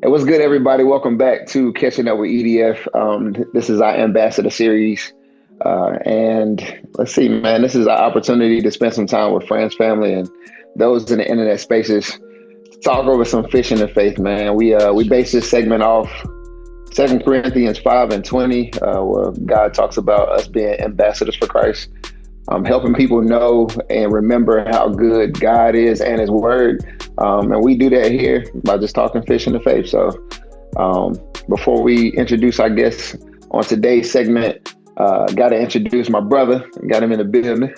Hey, what's good, everybody? Welcome back to Catching Up with E.D.F. This is our ambassador series. And let's see, man, this is our opportunity to spend some time with friends, family, and those in the internet spaces. Talk over some fishing and faith, man. We base this segment off 2 Corinthians 5:20, where God talks about us being ambassadors for Christ, helping people know and remember how good God is and His Word. And we do that here by just talking fishing and faith. So before we introduce our guests on today's segment, got to introduce my brother. Got him in the building.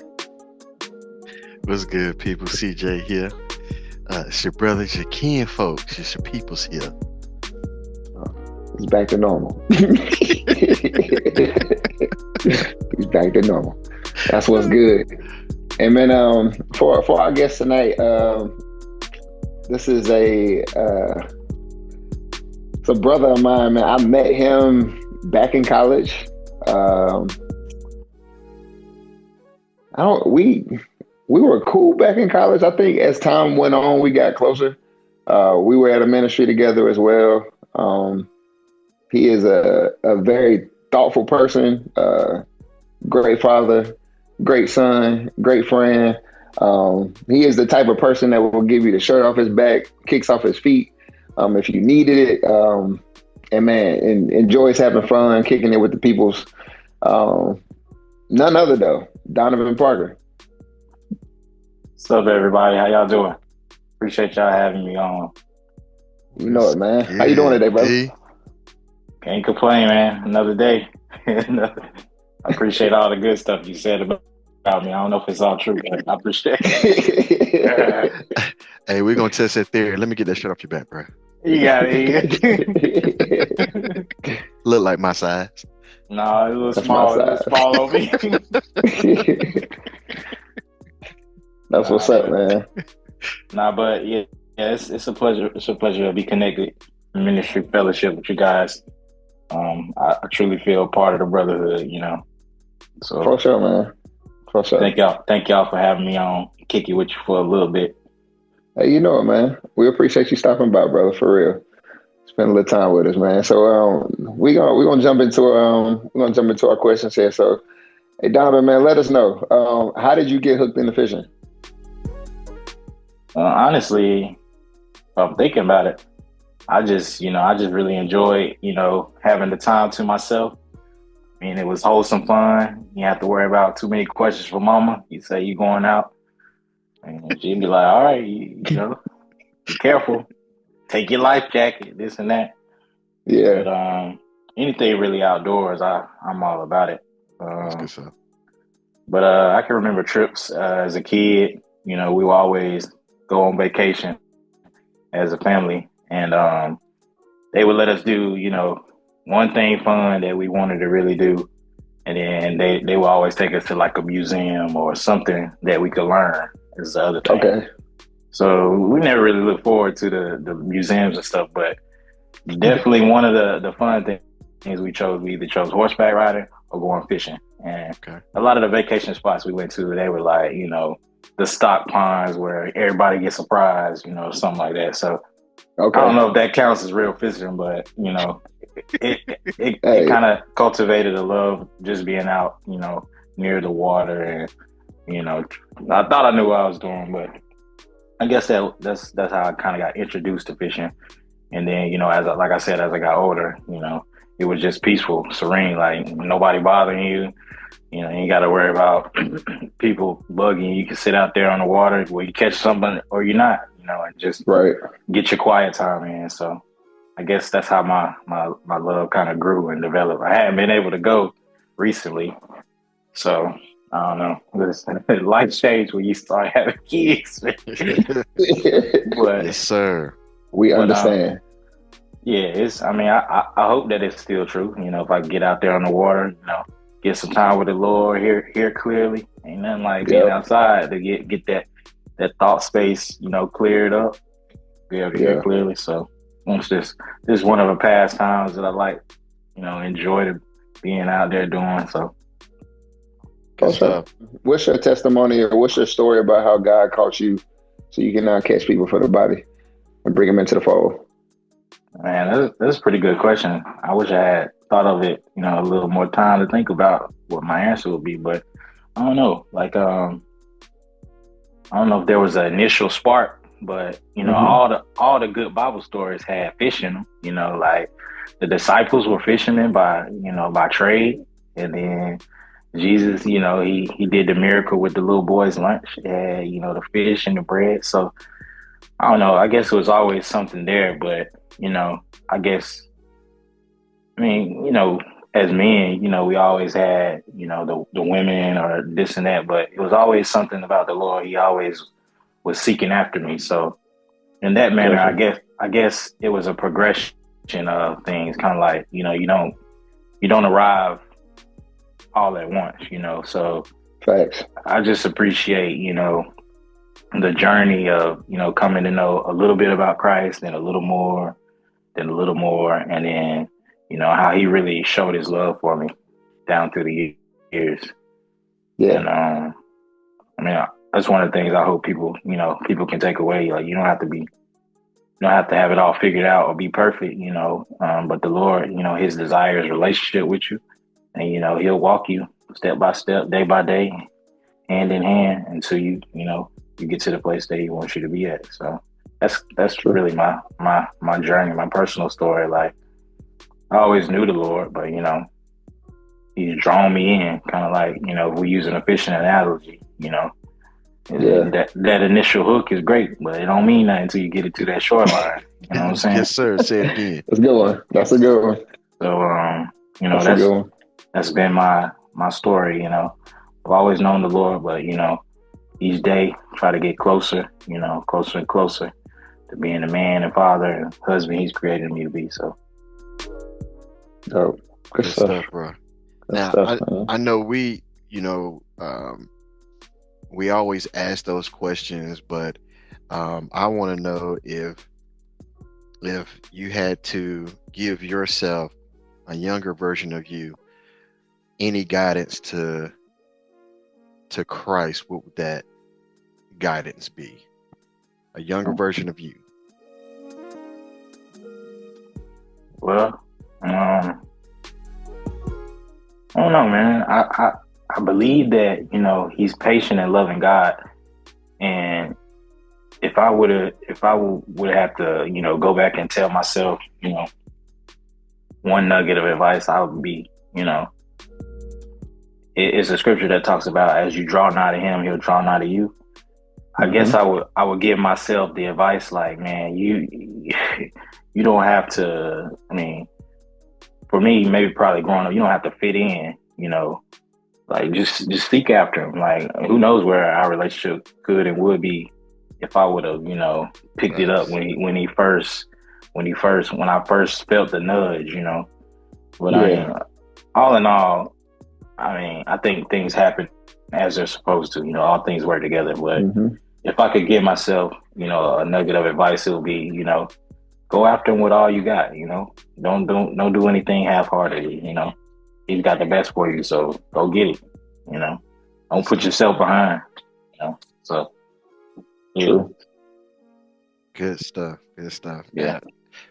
What's good, people? CJ here. It's your brothers, your kin folks, it's your peoples here. He's back to normal. He's back to normal. That's what's good. And man, for our guest tonight, this is it's a brother of mine, man. I met him back in college. We were cool back in college. I think as time went on, we got closer. We were at a ministry together as well. He is a very thoughtful person, great father, great son, great friend. He is the type of person that will give you the shirt off his back, kicks off his feet if you needed it. And man, enjoys having fun, kicking it with the peoples. None other though, Donovan Parker. What's up, everybody? How y'all doing? Appreciate y'all having me on. You know it, man. How you doing today, brother? Can't complain, man. Another day. I appreciate all the good stuff you said about me. I don't know if it's all true, but I appreciate it. Hey, we're going to test that theory. Let me get that shit off your back, bro. You got it. Look like my size. No, it was small. It was small on me. That's what's up, man. But yeah, it's a pleasure. It's a pleasure to be connected in ministry fellowship with you guys. I truly feel part of the brotherhood, you know. So for sure, man. For sure. Thank y'all for having me on. Kick it with you for a little bit. Hey, you know it, man. We appreciate you stopping by, brother. For real. Spend a little time with us, man. So we're gonna jump into our questions here. So, hey, Donovan, man, let us know. How did you get hooked into fishing? Honestly, if I'm thinking about it, I just really enjoyed, having the time to myself. I mean, it was wholesome fun. You have to worry about too many questions from mama. You say you going out, and she'd be like, all right, be careful. Take your life jacket, this and that. Yeah. But anything really outdoors, I'm all about it. That's good stuff. But I can remember trips as a kid. We would always go on vacation as a family. And they would let us do, one thing fun that we wanted to really do. And then they would always take us to like a museum or something that we could learn is the other thing. Okay. So we never really looked forward to the museums and stuff, but definitely one of the fun things we either chose horseback riding or going fishing. And a lot of the vacation spots we went to, they were like, the stock ponds where everybody gets a prize, something like that. So I don't know if that counts as real fishing, but it kind of cultivated a love just being out, near the water, and I thought I knew what I was doing, but I guess that's how I kind of got introduced to fishing. And then as I got older, it was just peaceful, serene, like nobody bothering you. You ain't got to worry about people bugging you. You can sit out there on the water where you catch something or you're not, and just get your quiet time in. So I guess that's how my love kind of grew and developed. I hadn't been able to go recently. So I don't know. Life changed when you start having kids. But, yes, sir. We understand. I hope that it's still true. If I get out there on the water, get some time with the Lord, hear clearly. Ain't nothing like being outside to get that thought space, cleared up. Be able to hear clearly. So once this is one of the pastimes that I like, enjoy being out there doing. So what's your testimony or what's your story about how God caught you so you can now catch people for the body and bring them into the fold? Man, that's a pretty good question. I wish I had thought of it, a little more time to think about what my answer would be, but I don't know. Like, I don't know if there was an initial spark, but all the good Bible stories had fish in them. Like the disciples were fishermen by trade, and then Jesus, he did the miracle with the little boy's lunch, and the fish and the bread. So I don't know. I guess it was always something there, but I guess I mean, as men, we always had, the women or this and that, but it was always something about the Lord. He always was seeking after me. So in that manner, I guess it was a progression of things, kind of like, you don't arrive all at once, So Facts. I just appreciate, the journey of, coming to know a little bit about Christ, then a little more, and then how he really showed his love for me down through the years. Yeah. And I mean, that's one of the things I hope people can take away. Like, you don't have to have it all figured out or be perfect, but the Lord, his desire is relationship with you, and he'll walk you step by step, day by day, hand in hand, until you get to the place that he wants you to be at. So that's really my journey, my personal story. Like, I always knew the Lord, but he's drawn me in, kind of like, if we're using a fishing analogy, that initial hook is great, but it don't mean nothing until you get it to that shoreline. You know what I'm saying? Yes, sir. Say it again. That's a good one. That's a good one. So that's been my story. I've always known the Lord, but each day try to get closer, closer and closer to being the man and father and husband he's created me to be. So. Dope. Good stuff, bro. Now, I know we always ask those questions, but I want to know if you had to give yourself, a younger version of you, any guidance to Christ, what would that guidance be? A younger version of you. Well, I don't know, man. I believe that, he's patient and loving God. And if I would have to, go back and tell myself, one nugget of advice, I would be, it's a scripture that talks about, as you draw nigh to him, he'll draw nigh to you. I guess I would give myself the advice, like, man, you don't have to, for me, maybe probably growing up, you don't have to fit in, like just seek after him. Like, who knows where our relationship could and would be if I would have, picked it up when I first felt the nudge, But all in all, I think things happen as they're supposed to. All things work together. But if I could give myself, a nugget of advice, it would be, go after him with all you got. Don't do anything half-hearted. He's got the best for you, so go get it. Don't put yourself behind. So yeah. True. Good stuff. Yeah.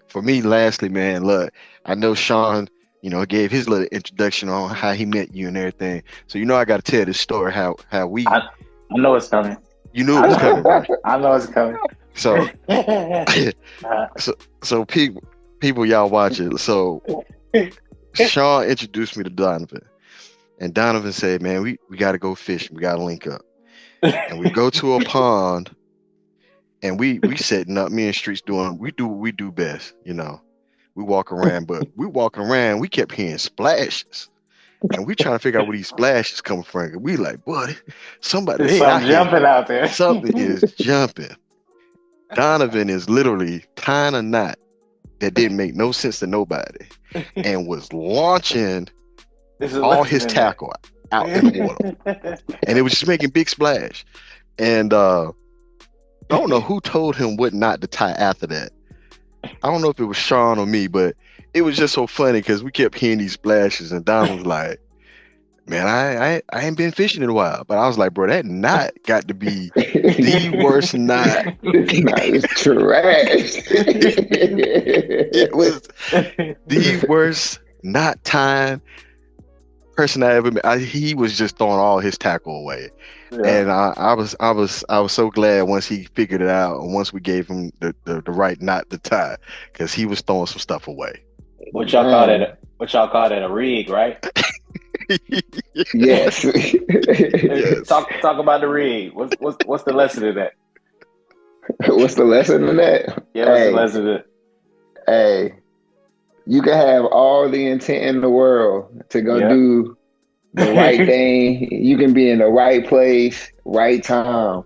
For me, lastly, man, look, I know Sean, gave his little introduction on how he met you and everything. So I got to tell this story how we. I know it's coming. You knew it was coming, right? I know it's coming. So, so people, y'all watch it. So, Sean introduced me to Donovan, and Donovan said, "Man, we got to go fishing. We got to link up." And we go to a pond, and we setting up. Me and Streets we do what we do best, We walk around, but we kept hearing splashes. And we trying to figure out where these splashes coming from. We like, buddy, something jumping out there. Something is jumping. Donovan is literally tying a knot that didn't make no sense to nobody, and was launching all his tackle out in the water, and it was just making big splash. And I don't know who told him what not to tie after that. I don't know if it was Sean or me, but it was just so funny because we kept hearing these splashes, and Don was like, Man, I ain't been fishing in a while, but I was like, bro, that knot got to be the worst knot. Nah, it's trash. It was the worst knot time person I ever met. He was just throwing all his tackle away, and I was so glad once he figured it out and once we gave him the right knot to tie, because he was throwing some stuff away. What y'all call that? What y'all call that? A rig, right? Yes. Yes. Talk about the rig. What's the lesson of that? What's the lesson in that? Yeah, what's the lesson of it? Hey, you can have all the intent in the world to go do the right thing. You can be in the right place, right time.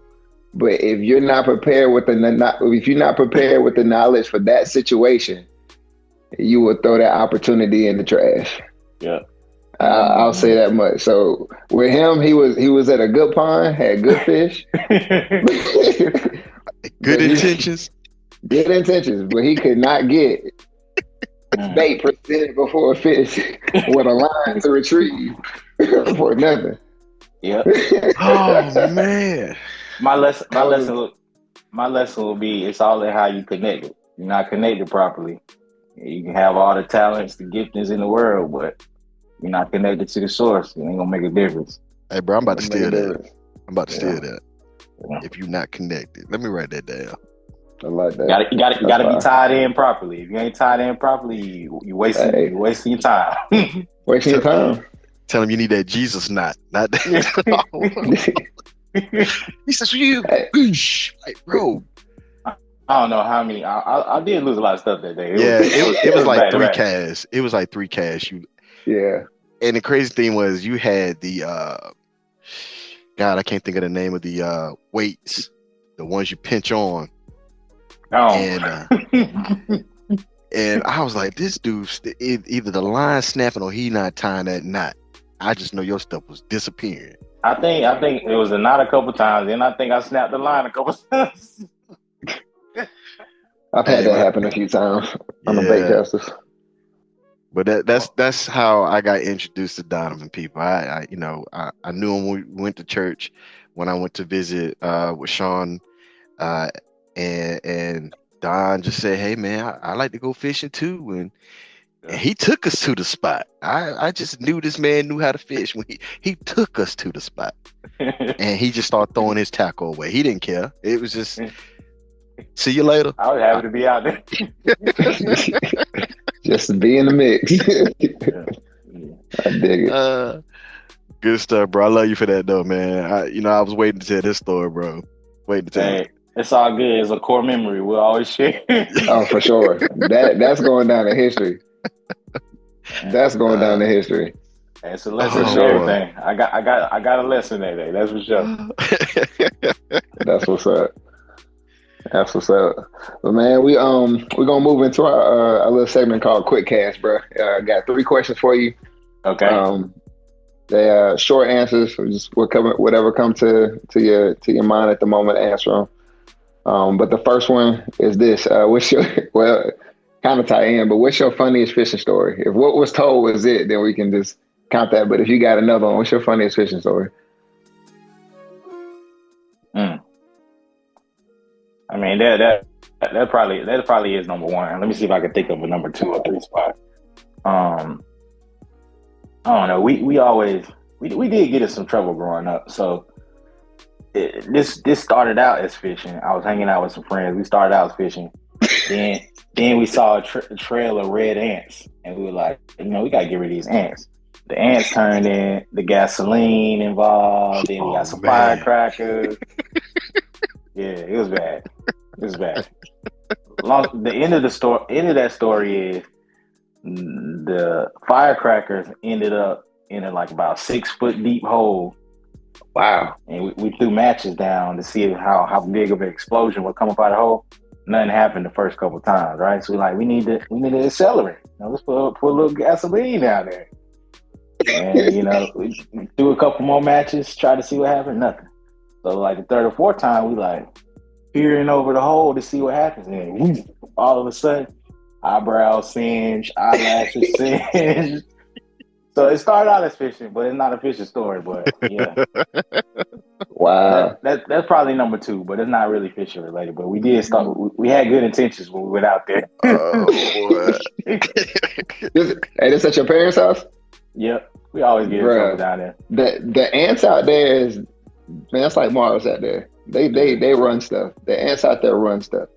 But if you're not prepared with the knowledge for that situation, you will throw that opportunity in the trash. Yeah. I'll say that much. So with him, he was at a good pond, had good fish. Good intentions. Good intentions, but he could not get bait presented before a fish with a line to retrieve for nothing. Yep. Oh man. My lesson will be, it's all in how you connect it. You're not connected properly. You can have all the talents, the giftings in the world, but you're not connected to the source. It ain't gonna make a difference. Hey, bro, I'm about to steal that. I'm about to steal Yeah. that. If you're not connected, let me write that down. I like that. You gotta be tied in properly. If you ain't tied in properly, you wasting your time. Wasting your time. Tell him you need that Jesus knot, not that. He says, "You, like, bro." I don't know how many. I did lose a lot of stuff that day. It was like bad, three right? casts. It was like 3 casts. Yeah. And the crazy thing was, you had the God, I can't think of the name of the weights, the ones you pinch on. Oh. And I was like, this dude's either the line snapping or he not tying that knot. I just know your stuff was disappearing. I think it was a knot a couple times, and I think I snapped the line a couple times. I've had that happen a few times on the bait casters. But that's how I got introduced to Donovan people. I knew him when we went to church, when I went to visit with Sean, and Don just said, "Hey man, I like to go fishing too," and he took us to the spot. I just knew this man knew how to fish when he took us to the spot, and he just started throwing his tackle away. He didn't care. It was just, see you later. I was happy to be out there. Just to be in the mix. I dig it. Good stuff, bro. I love you for that though, man. I was waiting to tell this story, bro. Waiting to tell it. It's all good. It's a core memory. We'll always share. Oh, for sure. That's going down in history. That's going down in history. It's a lesson for everything. I got a lesson that day. That's for sure. That's what's up. That's what's up. But man, we're gonna move into our little segment called Quick Cast, bro. I got 3 questions for you. Okay. They are short answers. Whatever come to your mind at the moment, answer them. But the first one is this: what's your kind of tie in? But what's your funniest fishing story? If what was told was it, then we can just count that. But if you got another one, what's your funniest fishing story? I mean, that probably is number one. Let me see if I can think of a number 2 or 3 spot. I don't know. We did get in some trouble growing up. So this started out as fishing. I was hanging out with some friends. We started out as fishing. Then we saw a trail of red ants, and we were like, we gotta get rid of these ants. The ants turned in, the gasoline involved. Then we got some firecrackers. Yeah, it was bad. The end of that story is the firecrackers ended up in about 6 foot deep hole. Wow. And we threw matches down to see how big of an explosion would come up out of the hole. Nothing happened the first couple times, right? So we need to accelerate. Let's put a little gasoline down there. And we threw a couple more matches, tried to see what happened. Nothing. So the 3rd or 4th time, we peering over the hole to see what happens. And all of a sudden, eyebrows singe, eyelashes singe, So it started out as fishing, but it's not a fishing story. But yeah, Wow. that's probably number two, but it's not really fishing related. But we did start. We had good intentions when we went out there. Oh boy. Hey, this at your parents' house? Yep, we always get in trouble down there. The ants out there is, man, it's like Mars out there. They run stuff. The ants out there run stuff.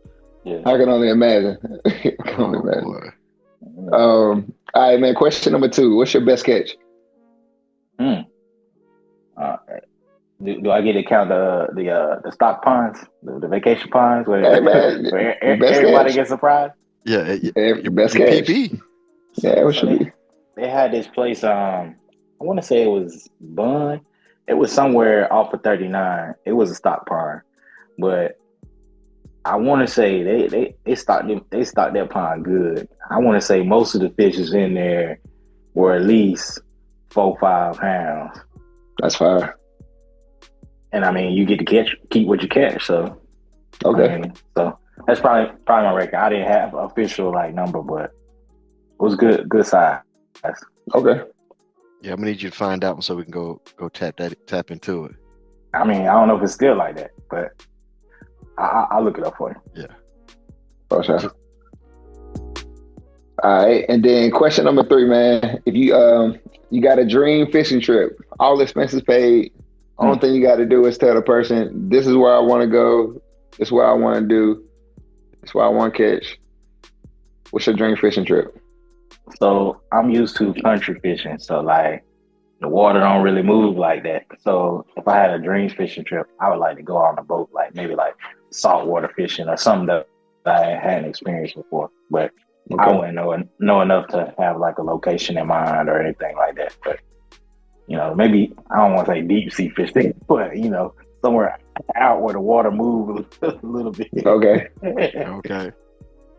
Yeah. I can only imagine. I can only imagine. All right, man. Question number 2. What's your best catch? Do I get to count the stock ponds, the vacation ponds, where, hey, man, where everybody gets surprised? Yeah, your best catch. PB. Yeah, it should be. They had this place. I want to say it was Bun. It was somewhere off of 39. It was a stock pond, but I want to say they stocked that pond good. I want to say most of the fishes in there were at least 4-5 pounds. That's fire. And I mean, you get to keep what you catch. So okay. I mean, so that's probably my record. I didn't have an official number, but it was good size. Okay. Yeah, I'm gonna need you to find out so we can go tap into it. I mean, I don't know if it's still like that, but I'll look it up for you. Yeah. For sure. All right, and then question number 3, man. If you got a dream fishing trip, all expenses paid. Only thing you got to do is tell the person, this is where I want to go. This is what I want to do. This is what I want to catch. What's your dream fishing trip? So I'm used to country fishing, so the water don't really move like that. So if I had a dream fishing trip, I would like to go on a boat, maybe saltwater fishing or something that I hadn't experienced before. But okay. I wouldn't know enough to have a location in mind or anything like that. But maybe I don't want to say deep sea fishing, but somewhere out where the water moves a little bit. Okay.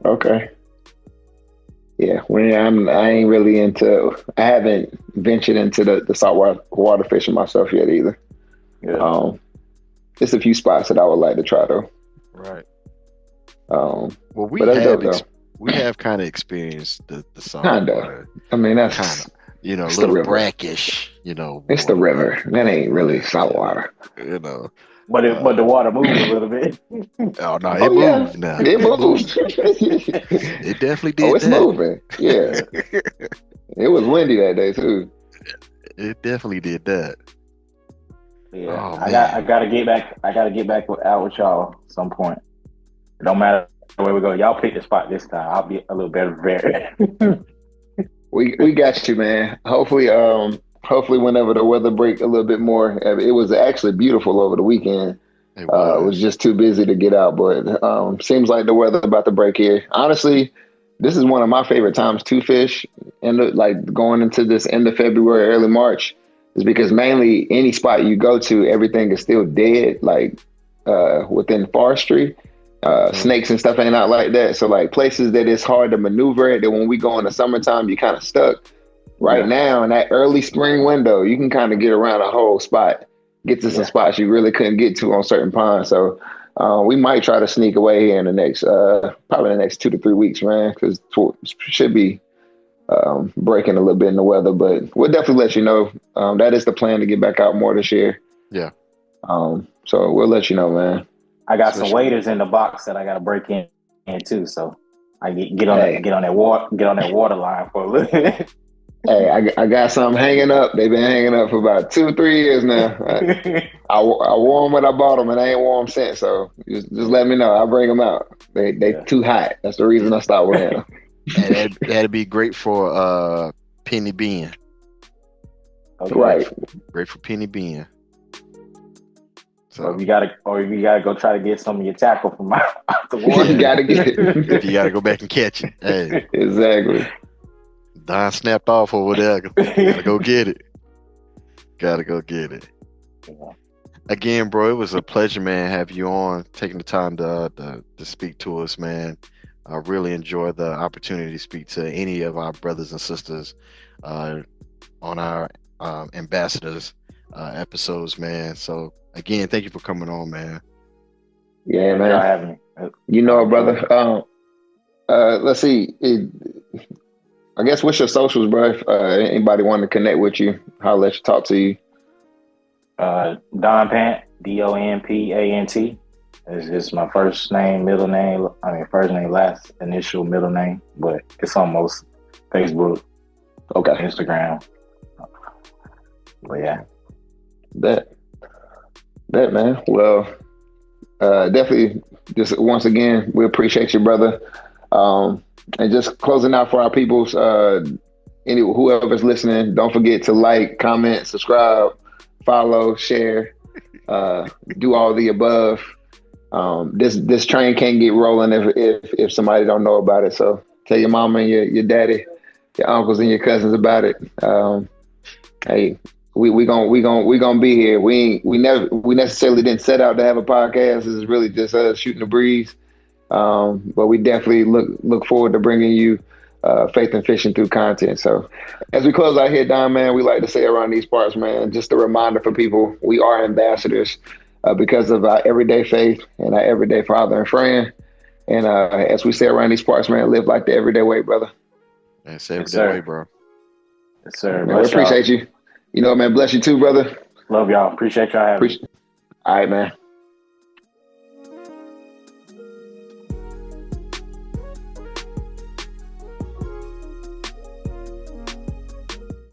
Okay. Yeah, I ain't really I haven't ventured into the saltwater fishing myself yet either. Yeah. There's a few spots that I would like to try though. Right. Well, we have kind of experienced the saltwater. I mean, that's kind of, a little brackish, It's the river. That ain't really saltwater. But the water moves a little bit. Oh no, it moves now. It moves. It definitely did. Oh, it's moving. Yeah. It was windy that day too. It definitely did that. Yeah. I gotta get back. I gotta get back out with y'all at some point. It don't matter where we go. Y'all pick the spot this time. I'll be a little better prepared. We got you, man. Hopefully whenever the weather break a little bit more. It was actually beautiful over the weekend. It was just too busy to get out, but seems like the weather about to break here. Honestly, this is one of my favorite times to fish, and going into this end of February, early March, is because mainly any spot you go to, everything is still dead, within forestry. Snakes and stuff ain't out like that. So places that it's hard to maneuver at, that when we go in the summertime, you kind of stuck. Right now, in that early spring window, you can kind of get around a whole spot, get to some spots you really couldn't get to on certain ponds. So we might try to sneak away here in the next, probably the next 2 to 3 weeks, man, because should be breaking a little bit in the weather. But we'll definitely let you know. That is the plan, to get back out more this year. Yeah. So we'll let you know, man. I got some waders in the box that I got to break in too. So I get on that water line for a little bit. Hey, I got some hanging up. They've been hanging up for about 2 or 3 years now. I wore them when I bought them, and I ain't worn them since. So just let me know. I'll bring them out. They too hot. That's the reason I stopped wearing them. And that'd be great for penny bean. Okay. Right. Great for penny bean. So or if you gotta go try to get some of your tackle from out the water. You gotta get it. If you gotta go back and catch it. Hey. Exactly. Don snapped off over there. Gotta go get it. Yeah. Again, bro, it was a pleasure, man, have you on, taking the time to speak to us, man. I really enjoyed the opportunity to speak to any of our brothers and sisters on our ambassadors episodes, man. So again, thank you for coming on, man. Yeah, man. Having me. Brother. Let's see. I guess what's your socials, bro? If anybody want to connect with you, how let you talk to you? Don Pant, DonPant. It's my first name, middle name. I mean, first name, last initial, middle name. But it's almost Facebook, Okay, Instagram. But yeah, that man. Well, definitely. Just once again, we appreciate you, brother. And just closing out for our peoples. Whoever's listening, don't forget to like, comment, subscribe, follow, share, do all the above. This train can't get rolling if somebody don't know about it. So tell your mama and your daddy, your uncles and your cousins about it. Hey, we gonna be here. We necessarily didn't set out to have a podcast. This is really just us shooting the breeze. But we definitely look forward to bringing you faith and fishing through content. So as we close out here, Don, man, we like to say around these parts, man, just a reminder for people, we are ambassadors because of our everyday faith and our everyday father and friend. And as we say around these parts, man, live like the everyday way, brother. It's everyday way, bro. Yes, sir. Man, we appreciate you. You know, man, bless you too, brother. Love y'all. Appreciate y'all having me. All right, man.